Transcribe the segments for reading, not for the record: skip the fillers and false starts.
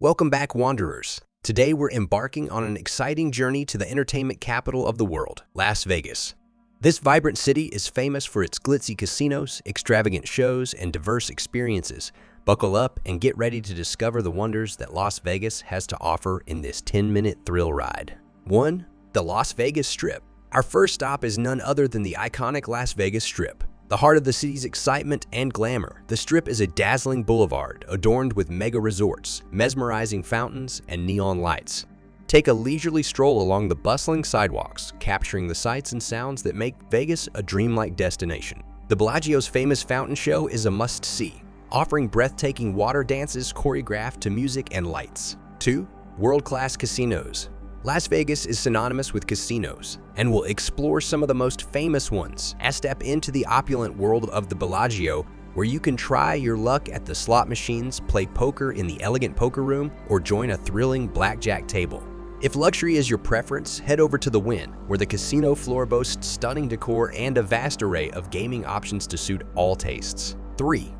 Welcome back, wanderers. Today we're embarking on an exciting journey to the entertainment capital of the world, Las Vegas. This vibrant city is famous for its glitzy casinos, extravagant shows, and diverse experiences. Buckle up and get ready to discover the wonders that Las Vegas has to offer in this 10-minute thrill ride. 1. The Las Vegas Strip. Our first stop is none other than the iconic Las Vegas Strip. The heart of the city's excitement and glamour, the Strip is a dazzling boulevard adorned with mega resorts, mesmerizing fountains, and neon lights. Take a leisurely stroll along the bustling sidewalks, capturing the sights and sounds that make Vegas a dreamlike destination. The Bellagio's famous fountain show is a must-see, offering breathtaking water dances choreographed to music and lights. 2. World-class casinos. Las Vegas is synonymous with casinos, and we'll explore some of the most famous ones as step into the opulent world of the Bellagio, where you can try your luck at the slot machines, play poker in the elegant poker room, or join a thrilling blackjack table. If luxury is your preference, head over to the Wynn, where the casino floor boasts stunning decor and a vast array of gaming options to suit all tastes. 3.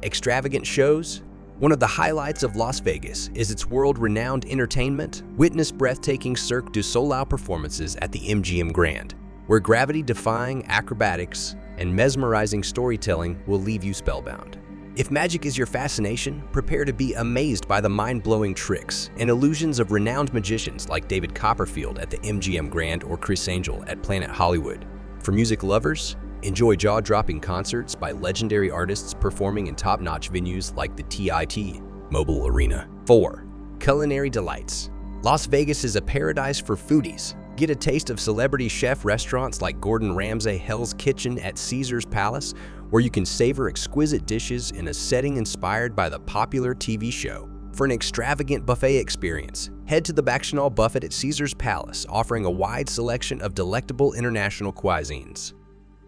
Extravagant shows. One of the highlights of Las Vegas is its world-renowned entertainment. Witness breathtaking Cirque du Soleil performances at the MGM Grand, where gravity-defying acrobatics and mesmerizing storytelling will leave you spellbound. If magic is your fascination, prepare to be amazed by the mind-blowing tricks and illusions of renowned magicians like David Copperfield at the MGM Grand or Chris Angel at Planet Hollywood. For music lovers, enjoy jaw-dropping concerts by legendary artists performing in top-notch venues like the TIT Mobile Arena. 4. Culinary delights. Las Vegas is a paradise for foodies. Get a taste of celebrity chef restaurants like Gordon Ramsay Hell's Kitchen at Caesar's Palace, where you can savor exquisite dishes in a setting inspired by the popular TV show. For an extravagant buffet experience, head to the Bacchanal Buffet at Caesar's Palace, offering a wide selection of delectable international cuisines.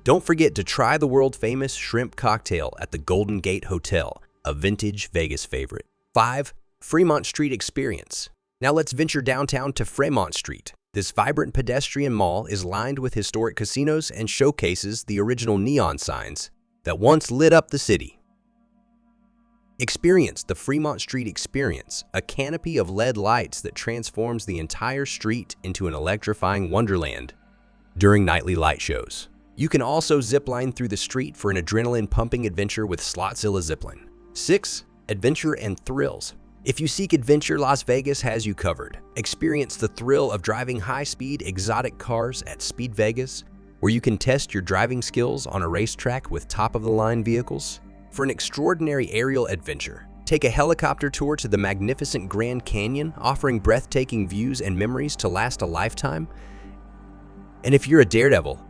Don't forget to try the world-famous shrimp cocktail at the Golden Gate Hotel, a vintage Vegas favorite. 5. Fremont Street Experience. Now let's venture downtown to Fremont Street. This vibrant pedestrian mall is lined with historic casinos and showcases the original neon signs that once lit up the city. Experience the Fremont Street Experience, a canopy of LED lights that transforms the entire street into an electrifying wonderland during nightly light shows. You can also zipline through the street for an adrenaline-pumping adventure with Slotzilla Zipline. 6. Adventure and thrills. If you seek adventure, Las Vegas has you covered. Experience the thrill of driving high-speed, exotic cars at Speed Vegas, where you can test your driving skills on a racetrack with top-of-the-line vehicles. For an extraordinary aerial adventure, take a helicopter tour to the magnificent Grand Canyon, offering breathtaking views and memories to last a lifetime. And if you're a daredevil,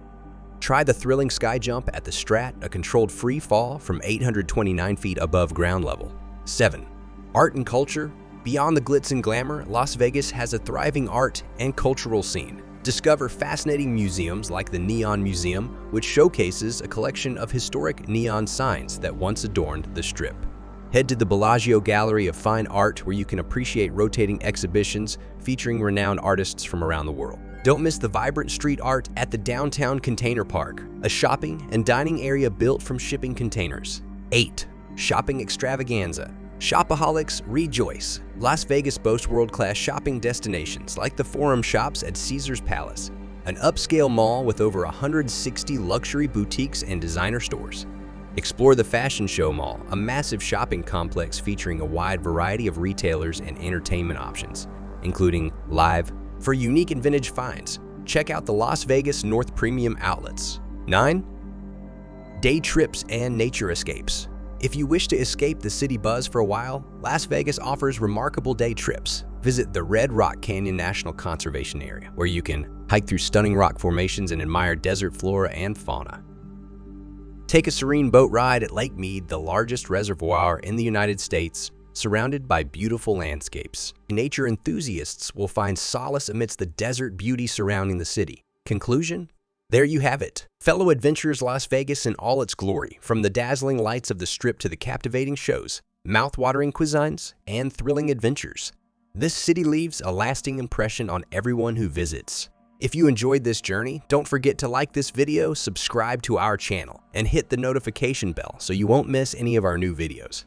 try the thrilling sky jump at the Strat, a controlled free fall from 829 feet above ground level. 7. Art and culture. Beyond the glitz and glamour, Las Vegas has a thriving art and cultural scene. Discover fascinating museums like the Neon Museum, which showcases a collection of historic neon signs that once adorned the Strip. Head to the Bellagio Gallery of Fine Art, where you can appreciate rotating exhibitions featuring renowned artists from around the world. Don't miss the vibrant street art at the Downtown Container Park, a shopping and dining area built from shipping containers. 8. Shopping extravaganza. Shopaholics rejoice. Las Vegas boasts world-class shopping destinations like the Forum Shops at Caesar's Palace, an upscale mall with over 160 luxury boutiques and designer stores. Explore the Fashion Show Mall, a massive shopping complex featuring a wide variety of retailers and entertainment options, including live. For unique and vintage finds, check out the Las Vegas North Premium Outlets. 9. Day trips and nature escapes. If you wish to escape the city buzz for a while, Las Vegas offers remarkable day trips. Visit the Red Rock Canyon National Conservation Area, where you can hike through stunning rock formations and admire desert flora and fauna. Take a serene boat ride at Lake Mead, the largest reservoir in the United States, surrounded by beautiful landscapes. Nature enthusiasts will find solace amidst the desert beauty surrounding the city. Conclusion? There you have it. Fellow adventurers, Las Vegas in all its glory, from the dazzling lights of the Strip to the captivating shows, mouth-watering cuisines, and thrilling adventures. This city leaves a lasting impression on everyone who visits. If you enjoyed this journey, don't forget to like this video, subscribe to our channel, and hit the notification bell so you won't miss any of our new videos.